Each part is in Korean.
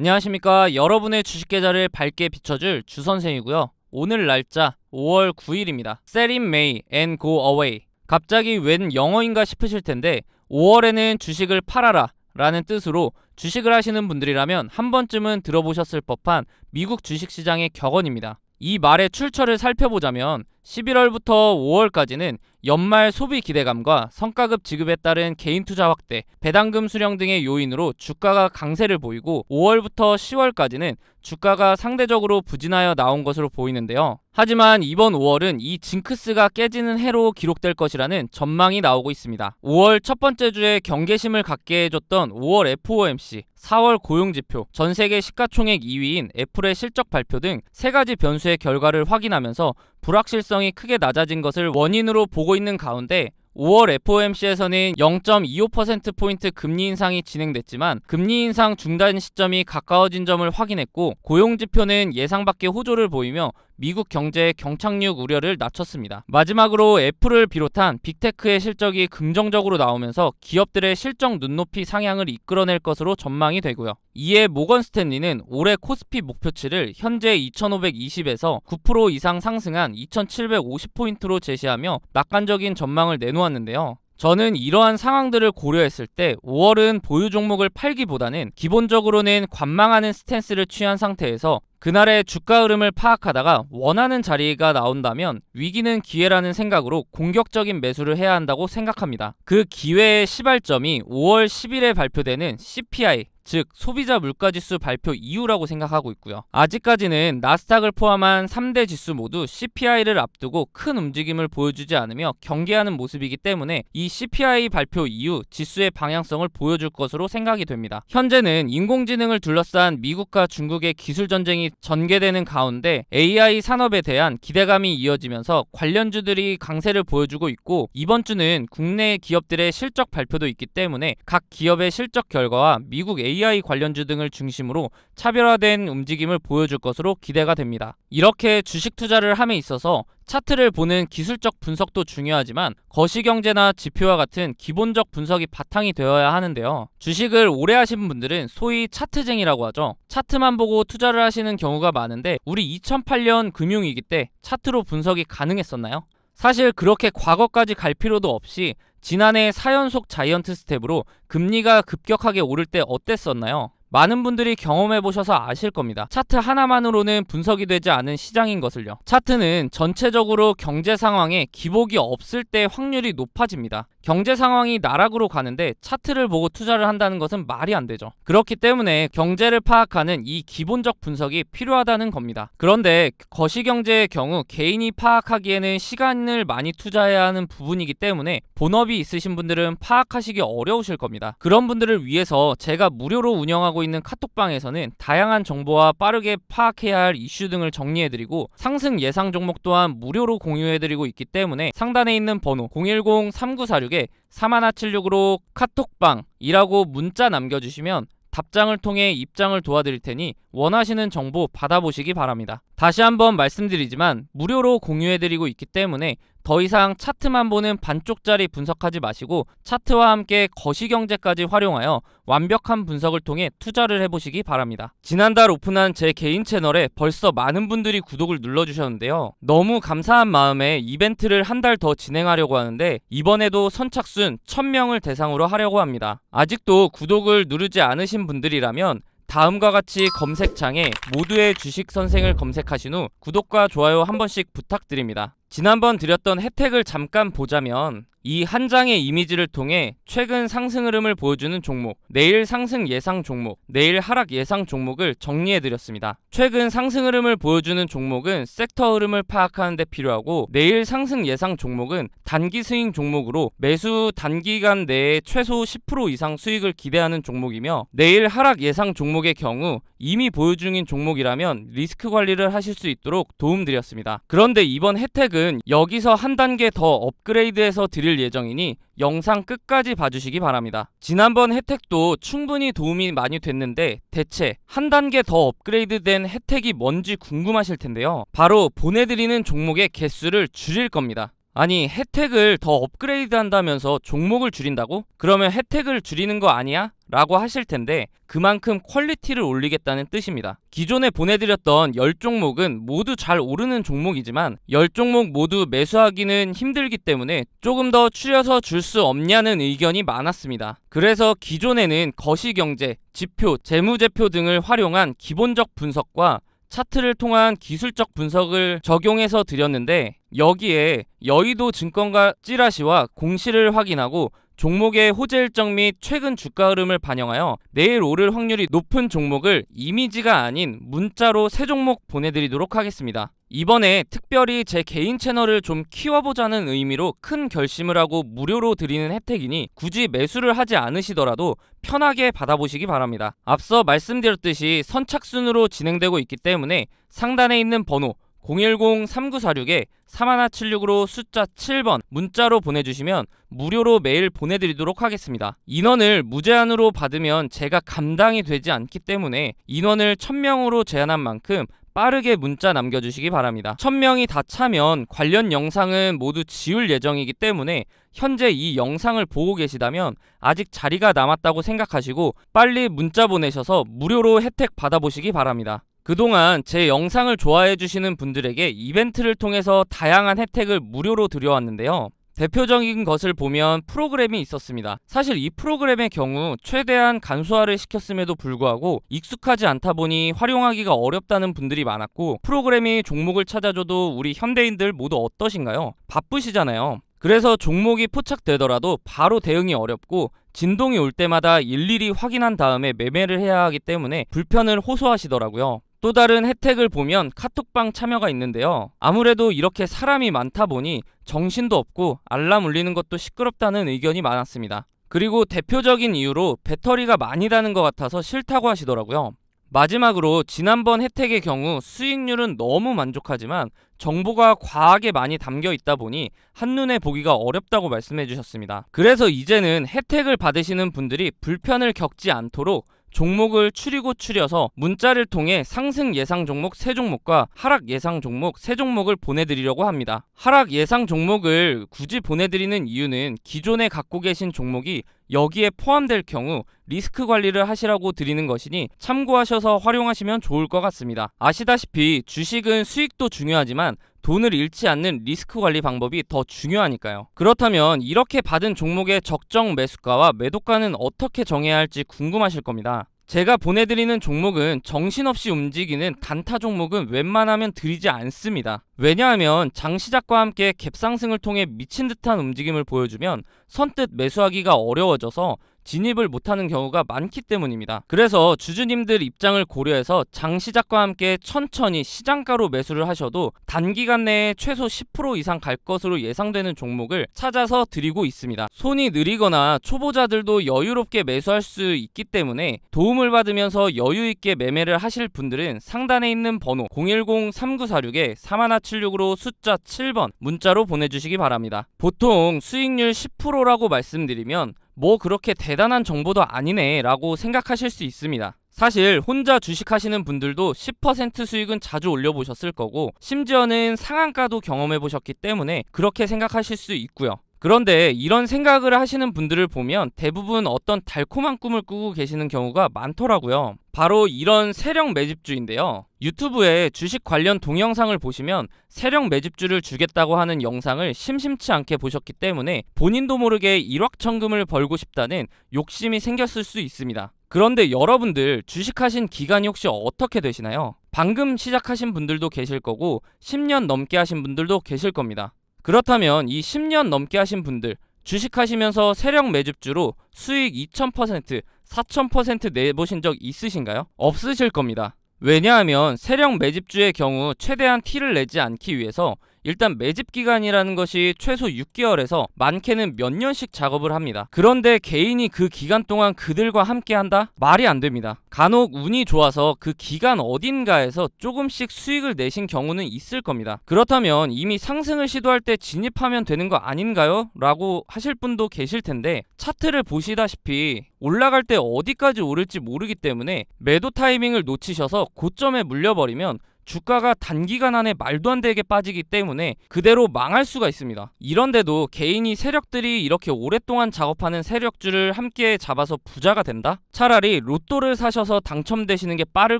안녕하십니까. 여러분의 주식 계좌를 밝게 비춰줄 주선생이고요. 오늘 날짜 5월 9일입니다. Sell in May and go away. 갑자기 웬 영어인가 싶으실 텐데 5월에는 주식을 팔아라 라는 뜻으로 주식을 하시는 분들이라면 한 번쯤은 들어보셨을 법한 미국 주식시장의 격언입니다. 이 말의 출처를 살펴보자면 11월부터 5월까지는 연말 소비 기대감과 성과급 지급에 따른 개인 투자 확대, 배당금 수령 등의 요인으로 주가가 강세를 보이고 5월부터 10월까지는 주가가 상대적으로 부진하여 나온 것으로 보이는데요. 하지만 이번 5월은 이 징크스가 깨지는 해로 기록될 것이라는 전망이 나오고 있습니다. 5월 첫 번째 주에 경계심을 갖게 해줬던 5월 FOMC, 4월 고용지표, 전세계 시가총액 2위인 애플의 실적 발표 등 세 가지 변수의 결과를 확인하면서 불확실성이 크게 낮아진 것을 원인으로 보고 있는 가운데 5월 FOMC에서는 0.25%포인트 금리 인상이 진행됐지만 금리 인상 중단 시점이 가까워진 점을 확인했고 고용지표는 예상 밖의 호조를 보이며 미국 경제의 경착륙 우려를 낮췄습니다. 마지막으로 애플을 비롯한 빅테크의 실적이 긍정적으로 나오면서 기업들의 실적 눈높이 상향을 이끌어낼 것으로 전망이 되고요. 이에 모건 스탠리는 올해 코스피 목표치를 현재 2520에서 9% 이상 상승한 2750포인트로 제시하며 낙관적인 전망을 내놓았는데요. 저는 이러한 상황들을 고려했을 때 5월은 보유 종목을 팔기보다는 기본적으로는 관망하는 스탠스를 취한 상태에서 그날의 주가 흐름을 파악하다가 원하는 자리가 나온다면 위기는 기회라는 생각으로 공격적인 매수를 해야 한다고 생각합니다. 그 기회의 시발점이 5월 10일에 발표되는 CPI, 즉 소비자 물가지수 발표 이후라고 생각하고 있고요. 아직까지는 나스닥을 포함한 3대 지수 모두 CPI를 앞두고 큰 움직임을 보여주지 않으며 경계하는 모습이기 때문에 이 CPI 발표 이후 지수의 방향성을 보여줄 것으로 생각이 됩니다. 현재는 인공지능을 둘러싼 미국과 중국의 기술 전쟁이 전개되는 가운데 AI 산업에 대한 기대감이 이어지면서 관련주들이 강세를 보여주고 있고 이번 주는 국내 기업들의 실적 발표도 있기 때문에 각 기업의 실적 결과와 미국 AI 관련주 등을 중심으로 차별화된 움직임을 보여줄 것으로 기대가 됩니다. 이렇게 주식 투자를 함에 있어서 차트를 보는 기술적 분석도 중요하지만 거시경제나 지표와 같은 기본적 분석이 바탕이 되어야 하는데요. 주식을 오래 하신 분들은 소위 차트쟁이라고 하죠. 차트만 보고 투자를 하시는 경우가 많은데 우리 2008년 금융위기 때 차트로 분석이 가능했었나요? 사실 그렇게 과거까지 갈 필요도 없이 지난해 4연속 자이언트 스텝으로 금리가 급격하게 오를 때 어땠었나요? 많은 분들이 경험해보셔서 아실 겁니다. 차트 하나만으로는 분석이 되지 않은 시장인 것을요. 차트는 전체적으로 경제 상황에 기복이 없을 때 확률이 높아집니다. 경제 상황이 나락으로 가는데 차트를 보고 투자를 한다는 것은 말이 안 되죠. 그렇기 때문에 경제를 파악하는 이 기본적 분석이 필요하다는 겁니다. 그런데 거시경제의 경우 개인이 파악하기에는 시간을 많이 투자해야 하는 부분이기 때문에 본업이 있으신 분들은 파악하시기 어려우실 겁니다. 그런 분들을 위해서 제가 무료로 운영하고 있는 카톡방에서는 다양한 정보와 빠르게 파악해야 할 이슈 등을 정리해드리고 상승 예상 종목 또한 무료로 공유해드리고 있기 때문에 상단에 있는 번호 010-3946 4176으로 카톡방이라고 문자 남겨주시면 답장을 통해 입장을 도와드릴 테니 원하시는 정보 받아보시기 바랍니다. 다시 한번 말씀드리지만 무료로 공유해드리고 있기 때문에 더 이상 차트만 보는 반쪽짜리 분석하지 마시고 차트와 함께 거시경제까지 활용하여 완벽한 분석을 통해 투자를 해보시기 바랍니다. 지난달 오픈한 제 개인 채널에 벌써 많은 분들이 구독을 눌러주셨는데요. 너무 감사한 마음에 이벤트를 한 달 더 진행하려고 하는데 이번에도 선착순 1000명을 대상으로 하려고 합니다. 아직도 구독을 누르지 않으신 분들이라면 다음과 같이 검색창에 모두의 주식 선생을 검색하신 후 구독과 좋아요 한 번씩 부탁드립니다. 지난번 드렸던 혜택을 잠깐 보자면 이 한 장의 이미지를 통해 최근 상승 흐름을 보여주는 종목, 내일 상승 예상 종목, 내일 하락 예상 종목을 정리해드렸습니다. 최근 상승 흐름을 보여주는 종목은 섹터 흐름을 파악하는 데 필요하고 내일 상승 예상 종목은 단기 스윙 종목으로 매수 단기간 내에 최소 10% 이상 수익을 기대하는 종목이며 내일 하락 예상 종목의 경우 이미 보유 중인 종목이라면 리스크 관리를 하실 수 있도록 도움드렸습니다. 그런데 이번 혜택은 여기서 한 단계 더 업그레이드해서 드릴 예정이니 영상 끝까지 봐주시기 바랍니다. 지난번 혜택도 충분히 도움이 많이 됐는데 대체 한 단계 더 업그레이드된 혜택이 뭔지 궁금하실 텐데요. 바로 보내드리는 종목의 개수를 줄일 겁니다. 아니, 혜택을 더 업그레이드 한다면서 종목을 줄인다고? 그러면 혜택을 줄이는 거 아니야? 라고 하실 텐데 그만큼 퀄리티를 올리겠다는 뜻입니다. 기존에 보내드렸던 10종목은 모두 잘 오르는 종목이지만 10종목 모두 매수하기는 힘들기 때문에 조금 더 추려서 줄 수 없냐는 의견이 많았습니다. 그래서 기존에는 거시경제, 지표, 재무제표 등을 활용한 기본적 분석과 차트를 통한 기술적 분석을 적용해서 드렸는데 여기에 여의도 증권가 찌라시와 공시를 확인하고 종목의 호재 일정 및 최근 주가 흐름을 반영하여 내일 오를 확률이 높은 종목을 이미지가 아닌 문자로 3종목 보내드리도록 하겠습니다. 이번에 특별히 제 개인 채널을 좀 키워보자는 의미로 큰 결심을 하고 무료로 드리는 혜택이니 굳이 매수를 하지 않으시더라도 편하게 받아보시기 바랍니다. 앞서 말씀드렸듯이 선착순으로 진행되고 있기 때문에 상단에 있는 번호 010-3946-3176으로 숫자 7번 문자로 보내주시면 무료로 메일 보내드리도록 하겠습니다. 인원을 무제한으로 받으면 제가 감당이 되지 않기 때문에 인원을 1000명으로 제한한 만큼 빠르게 문자 남겨주시기 바랍니다. 1000명이 다 차면 관련 영상은 모두 지울 예정이기 때문에 현재 이 영상을 보고 계시다면 아직 자리가 남았다고 생각하시고 빨리 문자 보내셔서 무료로 혜택 받아보시기 바랍니다. 그동안 제 영상을 좋아해주시는 분들에게 이벤트를 통해서 다양한 혜택을 무료로 드려왔는데요. 대표적인 것을 보면 프로그램이 있었습니다. 사실 이 프로그램의 경우 최대한 간소화를 시켰음에도 불구하고 익숙하지 않다 보니 활용하기가 어렵다는 분들이 많았고 프로그램이 종목을 찾아줘도 우리 현대인들 모두 어떠신가요? 바쁘시잖아요. 그래서 종목이 포착되더라도 바로 대응이 어렵고 진동이 올 때마다 일일이 확인한 다음에 매매를 해야 하기 때문에 불편을 호소하시더라고요. 또 다른 혜택을 보면 카톡방 참여가 있는데요. 아무래도 이렇게 사람이 많다 보니 정신도 없고 알람 울리는 것도 시끄럽다는 의견이 많았습니다. 그리고 대표적인 이유로 배터리가 많이 다는 것 같아서 싫다고 하시더라고요. 마지막으로 지난번 혜택의 경우 수익률은 너무 만족하지만 정보가 과하게 많이 담겨 있다 보니 한눈에 보기가 어렵다고 말씀해 주셨습니다. 그래서 이제는 혜택을 받으시는 분들이 불편을 겪지 않도록 종목을 추려서 문자를 통해 상승 예상 종목 3종목과 하락 예상 종목 3종목을 보내드리려고 합니다. 하락 예상 종목을 굳이 보내드리는 이유는 기존에 갖고 계신 종목이 여기에 포함될 경우 리스크 관리를 하시라고 드리는 것이니 참고하셔서 활용하시면 좋을 것 같습니다. 아시다시피 주식은 수익도 중요하지만 돈을 잃지 않는 리스크 관리 방법이 더 중요하니까요. 그렇다면 이렇게 받은 종목의 적정 매수가와 매도가는 어떻게 정해야 할지 궁금하실 겁니다. 제가 보내드리는 종목은 정신없이 움직이는 단타 종목은 웬만하면 드리지 않습니다. 왜냐하면 장시작과 함께 갭상승을 통해 미친 듯한 움직임을 보여주면 선뜻 매수하기가 어려워져서 진입을 못하는 경우가 많기 때문입니다. 그래서 주주님들 입장을 고려해서 장시작과 함께 천천히 시장가로 매수를 하셔도 단기간 내에 최소 10% 이상 갈 것으로 예상되는 종목을 찾아서 드리고 있습니다. 손이 느리거나 초보자들도 여유롭게 매수할 수 있기 때문에 도움을 받으면서 여유있게 매매를 하실 분들은 상단에 있는 번호 010-3946-3176으로 숫자 7번 문자로 보내주시기 바랍니다. 보통 수익률 10%라고 말씀드리면 뭐 그렇게 대단한 정보도 아니네 라고 생각하실 수 있습니다. 사실 혼자 주식하시는 분들도 10% 수익은 자주 올려보셨을 거고 심지어는 상한가도 경험해보셨기 때문에 그렇게 생각하실 수 있고요. 그런데 이런 생각을 하시는 분들을 보면 대부분 어떤 달콤한 꿈을 꾸고 계시는 경우가 많더라고요. 바로 이런 세력 매집주인데요. 유튜브에 주식 관련 동영상을 보시면 세력 매집주를 주겠다고 하는 영상을 심심치 않게 보셨기 때문에 본인도 모르게 일확천금을 벌고 싶다는 욕심이 생겼을 수 있습니다. 그런데 여러분들 주식하신 기간이 혹시 어떻게 되시나요? 방금 시작하신 분들도 계실 거고 10년 넘게 하신 분들도 계실 겁니다. 그렇다면 이 10년 넘게 하신 분들 주식하시면서 세력 매집주로 수익 2000%, 4000% 내보신 적 있으신가요? 없으실 겁니다. 왜냐하면 세력 매집주의 경우 최대한 티를 내지 않기 위해서 일단 매집 기간이라는 것이 최소 6개월에서 많게는 몇 년씩 작업을 합니다. 그런데 개인이 그 기간 동안 그들과 함께 한다? 말이 안 됩니다. 간혹 운이 좋아서 그 기간 어딘가에서 조금씩 수익을 내신 경우는 있을 겁니다. 그렇다면 이미 상승을 시도할 때 진입하면 되는 거 아닌가요? 라고 하실 분도 계실 텐데 차트를 보시다시피 올라갈 때 어디까지 오를지 모르기 때문에 매도 타이밍을 놓치셔서 고점에 물려버리면 주가가 단기간 안에 말도 안 되게 빠지기 때문에 그대로 망할 수가 있습니다. 이런데도 개인이 세력들이 이렇게 오랫동안 작업하는 세력주를 함께 잡아서 부자가 된다? 차라리 로또를 사셔서 당첨되시는 게 빠를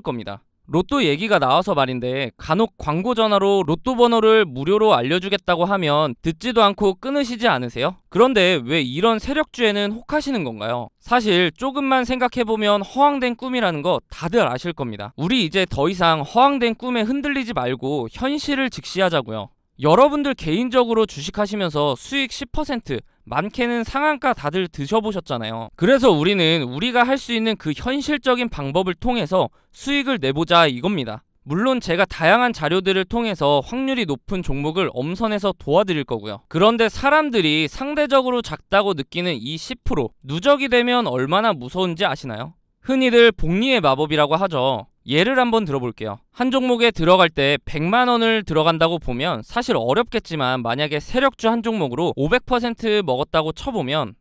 겁니다. 로또 얘기가 나와서 말인데 간혹 광고 전화로 로또 번호를 무료로 알려주겠다고 하면 듣지도 않고 끊으시지 않으세요? 그런데 왜 이런 세력주에는 혹하시는 건가요? 사실 조금만 생각해보면 허황된 꿈이라는 거 다들 아실 겁니다. 우리 이제 더 이상 허황된 꿈에 흔들리지 말고 현실을 직시하자고요. 여러분들 개인적으로 주식하시면서 수익 10%, 많게는 상한가 다들 드셔보셨잖아요. 그래서 우리는 우리가 할 수 있는 그 현실적인 방법을 통해서 수익을 내보자 이겁니다. 물론 제가 다양한 자료들을 통해서 확률이 높은 종목을 엄선해서 도와드릴 거고요. 그런데 사람들이 상대적으로 작다고 느끼는 이 10%, 누적이 되면 얼마나 무서운지 아시나요? 흔히들 복리의 마법이라고 하죠. 예를 한번 들어볼게요. 한 종목에 들어갈 때 100만 원을 들어간다고 보면 사실 어렵겠지만 만약에 세력주 한 종목으로 500% 먹었다고 쳐보면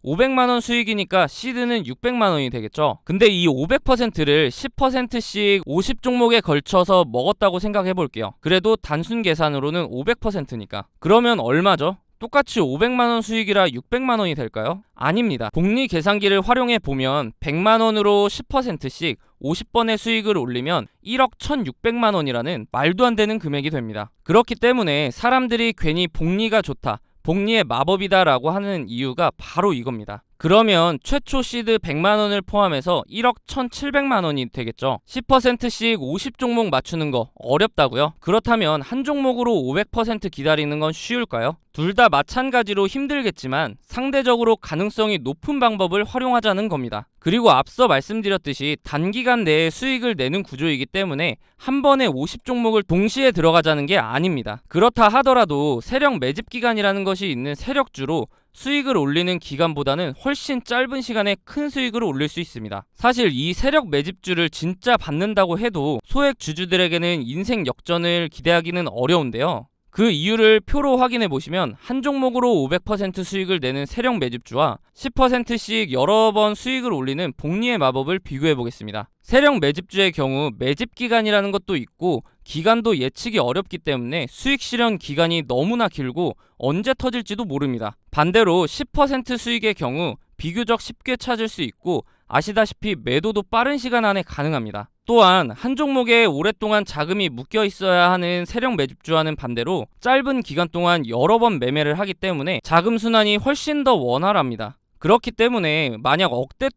500만 원 수익이니까 시드는 600만 원이 되겠죠. 근데 이 500%를 10%씩 50종목에 걸쳐서 먹었다고 생각해 볼게요. 그래도 단순 계산으로는 500%니까. 그러면 얼마죠? 똑같이 500만 원 수익이라 600만 원이 될까요? 아닙니다. 복리 계산기를 활용해 보면 100만 원으로 10%씩 50번의 수익을 올리면 1억 1,600만 원이라는 말도 안 되는 금액이 됩니다. 그렇기 때문에 사람들이 괜히 복리가 좋다, 복리의 마법이다 라고 하는 이유가 바로 이겁니다. 그러면 최초 시드 100만 원을 포함해서 1억 1,700만 원이 되겠죠. 10%씩 50종목 맞추는 거 어렵다고요? 그렇다면 한 종목으로 500% 기다리는 건 쉬울까요? 둘 다 마찬가지로 힘들겠지만 상대적으로 가능성이 높은 방법을 활용하자는 겁니다. 그리고 앞서 말씀드렸듯이 단기간 내에 수익을 내는 구조이기 때문에 한 번에 50종목을 동시에 들어가자는 게 아닙니다. 그렇다 하더라도 세력 매집 기간이라는 것이 있는 세력주로 수익을 올리는 기간보다는 훨씬 짧은 시간에 큰 수익을 올릴 수 있습니다. 사실 이 세력 매집주를 진짜 받는다고 해도 소액 주주들에게는 인생 역전을 기대하기는 어려운데요. 그 이유를 표로 확인해 보시면 한 종목으로 500% 수익을 내는 세력 매집주와 10%씩 여러 번 수익을 올리는 복리의 마법을 비교해 보겠습니다. 세력 매집주의 경우 매집 기간이라는 것도 있고 기간도 예측이 어렵기 때문에 수익 실현 기간이 너무나 길고 언제 터질지도 모릅니다. 반대로 10% 수익의 경우 비교적 쉽게 찾을 수 있고 아시다시피 매도도 빠른 시간 안에 가능합니다. 또한 한 종목에 오랫동안 자금이 묶여 있어야 하는 세력 매집주와는 반대로 짧은 기간 동안 여러 번 매매를 하기 때문에 자금 순환이 훨씬 더 원활합니다. 그렇기 때문에 만약 억대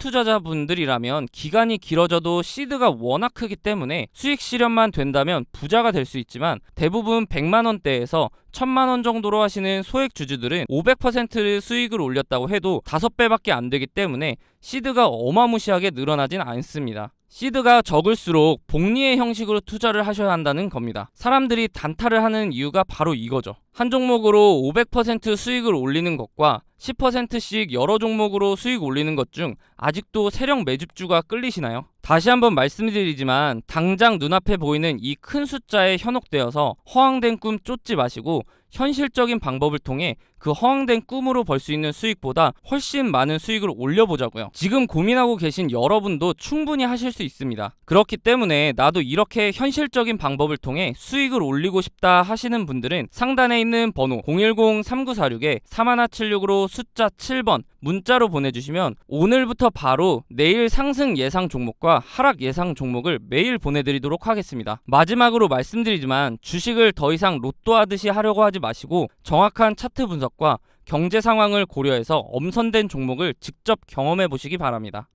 투자자분들이라면 기간이 길어져도 시드가 워낙 크기 때문에 수익 실현만 된다면 부자가 될 수 있지만 대부분 100만 원대에서 1000만 원 정도로 하시는 소액 주주들은 500% 수익을 올렸다고 해도 5배밖에 안 되기 때문에 시드가 어마무시하게 늘어나진 않습니다. 시드가 적을수록 복리의 형식으로 투자를 하셔야 한다는 겁니다. 사람들이 단타를 하는 이유가 바로 이거죠. 한 종목으로 500% 수익을 올리는 것과 10%씩 여러 종목으로 수익 올리는 것 중 아직도 세력 매집주가 끌리시나요? 다시 한번 말씀드리지만 당장 눈앞에 보이는 이 큰 숫자에 현혹되어서 허황된 꿈 쫓지 마시고 현실적인 방법을 통해 그 허황된 꿈으로 벌 수 있는 수익보다 훨씬 많은 수익을 올려보자고요. 지금 고민하고 계신 여러분도 충분히 하실 수 있습니다. 그렇기 때문에 나도 이렇게 현실적인 방법을 통해 수익을 올리고 싶다 하시는 분들은 상단에 있는 번호 010-3946-3176으로 숫자 7번 문자로 보내주시면 오늘부터 바로 내일 상승 예상 종목과 하락 예상 종목을 매일 보내드리도록 하겠습니다. 마지막으로 말씀드리지만 주식을 더 이상 로또 하듯이 하려고 하지 마시고 정확한 차트 분석과 경제 상황을 고려해서 엄선된 종목을 직접 경험해 보시기 바랍니다.